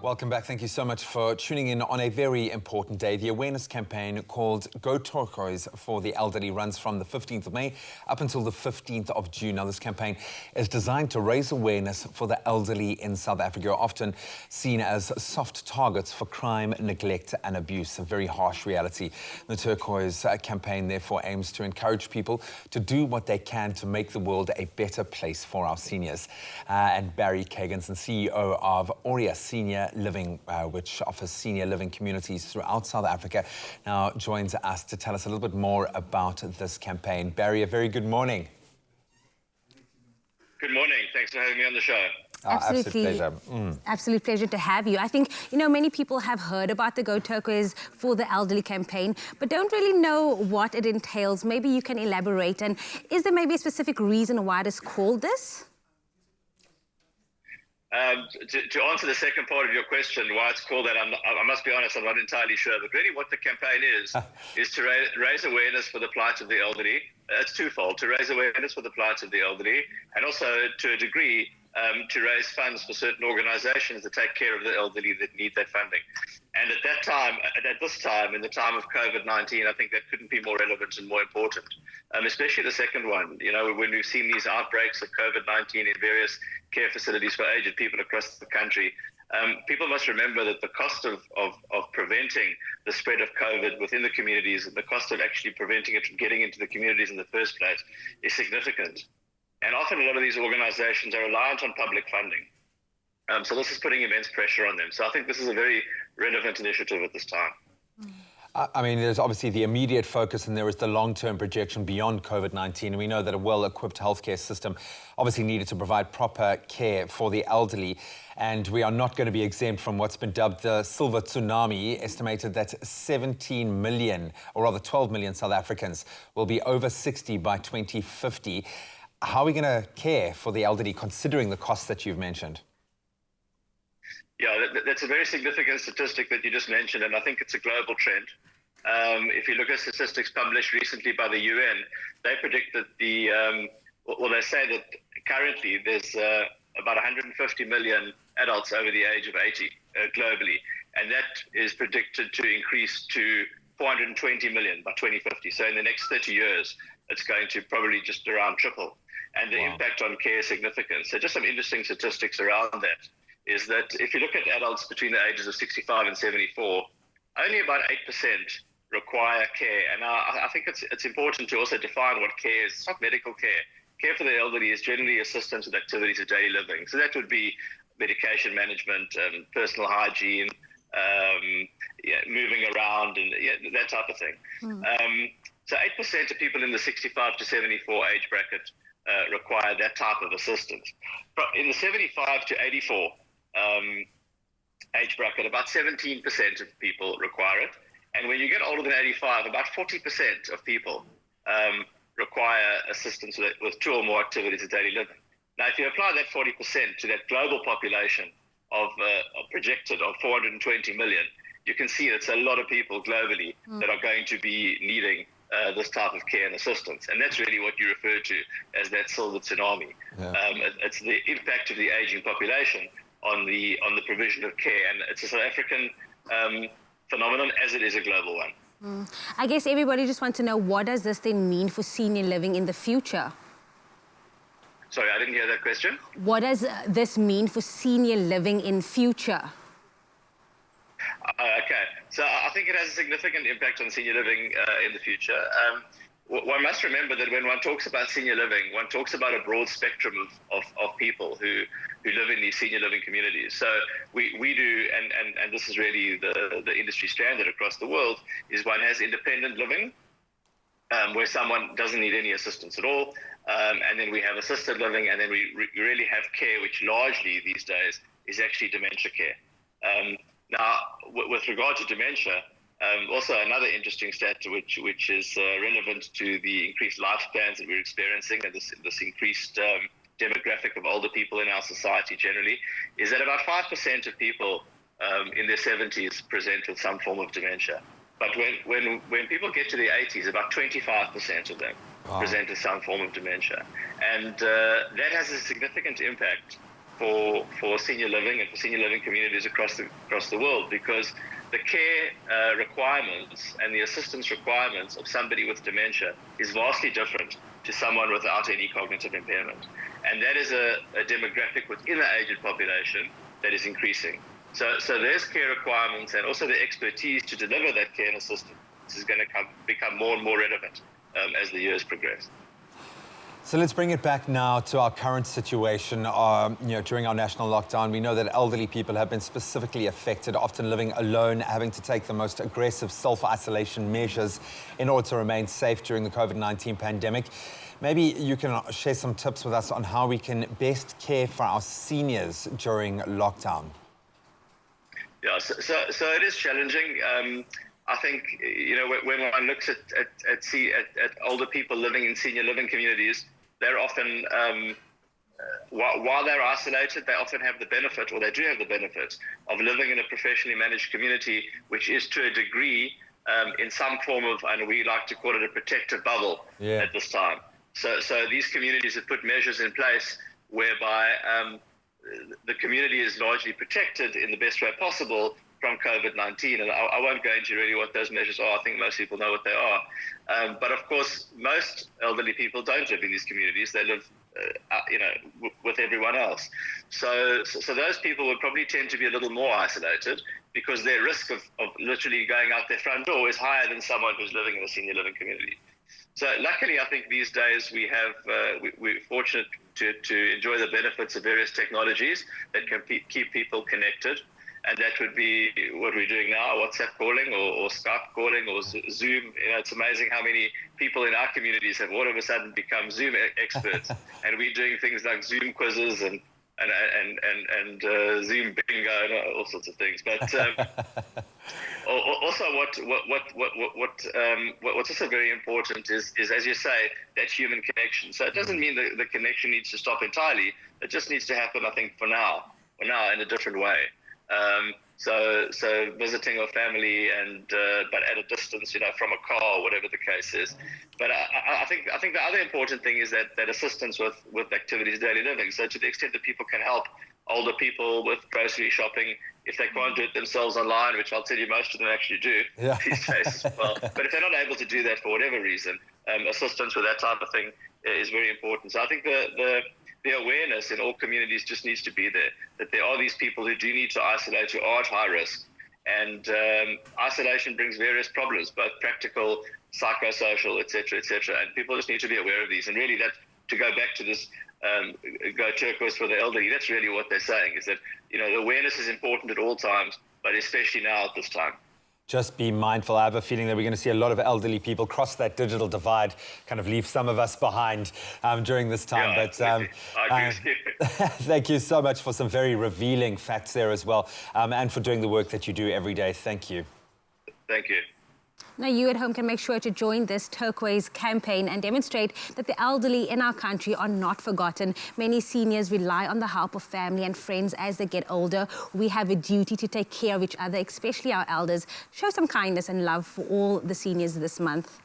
Welcome back. Thank you so much for tuning in on a very important day. The awareness campaign called Go Turquoise for the elderly runs from the 15th of May up until the 15th of June. Now, this campaign is designed to raise awareness for the elderly in South Africa, often seen as soft targets for crime, neglect and abuse, a very harsh reality. The Turquoise campaign therefore aims to encourage people to do what they can to make the world a better place for our seniors. And Barry Kaganson, CEO of Aurea Senior Living, which offers senior living communities throughout South Africa, now joins us to tell us a little bit more about this campaign. Barry, a very good morning. Good morning. Thanks for having me on the show. Absolutely. Absolute pleasure. Absolute pleasure to have you. I think, many people have heard about the Go Turquoise for the Elderly campaign, but don't really know what it entails. Maybe you can elaborate. And is there maybe a specific reason why it is called this? To answer the second part of your question, why it's called that, I must be honest, I'm not entirely sure. But really what the campaign is to raise awareness for the plight of the elderly. It's twofold: to raise awareness for the plight of the elderly, and also, to a degree, to raise funds for certain organizations that take care of the elderly that need that funding. And at this time, in the time of COVID-19, I think that couldn't be more relevant and more important, especially the second one. When we've seen these outbreaks of COVID-19 in various care facilities for aged people across the country, people must remember that the cost of preventing the spread of COVID within the communities and the cost of actually preventing it from getting into the communities in the first place is significant. And often a lot of these organizations are reliant on public funding. So this is putting immense pressure on them. So I think this is a very relevant initiative at this time. I mean, there's obviously the immediate focus and there is the long-term projection beyond COVID-19. And we know that a well-equipped healthcare system obviously needed to provide proper care for the elderly. And we are not going to be exempt from what's been dubbed the silver tsunami. Estimated that 17 million, or rather 12 million South Africans will be over 60 by 2050. How are we going to care for the elderly considering the costs that you've mentioned? Yeah, that's a very significant statistic that you just mentioned, and I think it's a global trend. If you look at statistics published recently by the UN, they predict that they say that currently there's about 150 million adults over the age of 80 globally, and that is predicted to increase to 420 million by 2050. So in the next 30 years, it's going to probably just around triple. And the impact on care is significant. So just some interesting statistics around that is that if you look at adults between the ages of 65 and 74, only about 8% require care. And I think it's important to also define what care is. It's not medical care. Care for the elderly is generally assistance with activities of daily living. So that would be medication management, personal hygiene, moving around, and that type of thing. So 8% of people in the 65 to 74 age bracket require that type of assistance. But in the 75 to 84 age bracket, about 17% of people require it. And when you get older than 85, about 40% of people require assistance with two or more activities of daily living. Now, if you apply that 40% to that global population of projected of 420 million, you can see it's a lot of people globally that are going to be needing this type of care and assistance. And that's really what you refer to as that silver tsunami. Yeah. It's the impact of the aging population on the provision of care. And it's a South African phenomenon as it is a global one. I guess everybody just wants to know, what does this then mean for senior living in the future? Sorry, I didn't hear that question. What does this mean for senior living in future? Okay, so I think it has a significant impact on senior living in the future. One must remember that when one talks about senior living, one talks about a broad spectrum of people who live in these senior living communities. So we do, and this is really the industry standard across the world, is one has independent living, where someone doesn't need any assistance at all. And then we have assisted living, and then we really have care, which largely these days is actually dementia care. Now, with regard to dementia, also another interesting stat which is relevant to the increased lifespans that we're experiencing and this increased demographic of older people in our society generally, is that about 5% of people in their 70s present with some form of dementia. But when people get to the 80s, about 25% of them present with some form of dementia. And that has a significant impact for senior living and for senior living communities across the world, because the care requirements and the assistance requirements of somebody with dementia is vastly different to someone without any cognitive impairment. And that is a demographic within the aged population that is increasing. So there's care requirements, and also the expertise to deliver that care and assistance is going to become more and more relevant as the years progress. So let's bring it back now to our current situation. During our national lockdown, we know that elderly people have been specifically affected, often living alone, having to take the most aggressive self-isolation measures in order to remain safe during the COVID-19 pandemic. Maybe you can share some tips with us on how we can best care for our seniors during lockdown. Yeah, so it is challenging. I think, when one looks at older people living in senior living communities, they're often, while they're isolated, they often have the benefit, or they do have the benefit, of living in a professionally managed community, which is to a degree in some form of, and we like to call it a protective bubble at this time. So these communities have put measures in place whereby the community is largely protected in the best way possible from COVID-19. And I won't go into really what those measures are. I think most people know what they are. But of course, most elderly people don't live in these communities. They live, with everyone else. So those people would probably tend to be a little more isolated, because their risk of literally going out their front door is higher than someone who's living in a senior living community. So luckily, I think these days we're fortunate to enjoy the benefits of various technologies that can keep people connected. And that would be what we're doing now, WhatsApp calling or Skype calling or Zoom. It's amazing how many people in our communities have all of a sudden become Zoom experts. And we're doing things like Zoom quizzes and Zoom bingo and all sorts of things. But also what's also very important is, as you say, that human connection. So it doesn't mean that the connection needs to stop entirely. It just needs to happen, I think, for now in a different way. So visiting a family but at a distance, from a car or whatever the case is. But I think the other important thing is that assistance with activities of daily living. So to the extent that people can help older people with grocery shopping, if they can't do it themselves online, which I'll tell you most of them actually do these days as well. But if they're not able to do that for whatever reason, assistance with that type of thing is very important. So I think the awareness in all communities just needs to be there, that there are these people who do need to isolate, who are at high risk. And isolation brings various problems, both practical, psychosocial, et cetera, and people just need to be aware of these. And really, that, to go back to this Go Turquoise for the elderly, that's really what they're saying, is that the awareness is important at all times, but especially now at this time. Just be mindful. I have a feeling that we're going to see a lot of elderly people cross that digital divide, kind of leave some of us behind during this time. Yeah, but I agree with you. Thank you so much for some very revealing facts there as well, and for doing the work that you do every day. Thank you. Thank you. Now, you at home can make sure to join this Turquoise campaign and demonstrate that the elderly in our country are not forgotten. Many seniors rely on the help of family and friends as they get older. We have a duty to take care of each other, especially our elders. Show some kindness and love for all the seniors this month.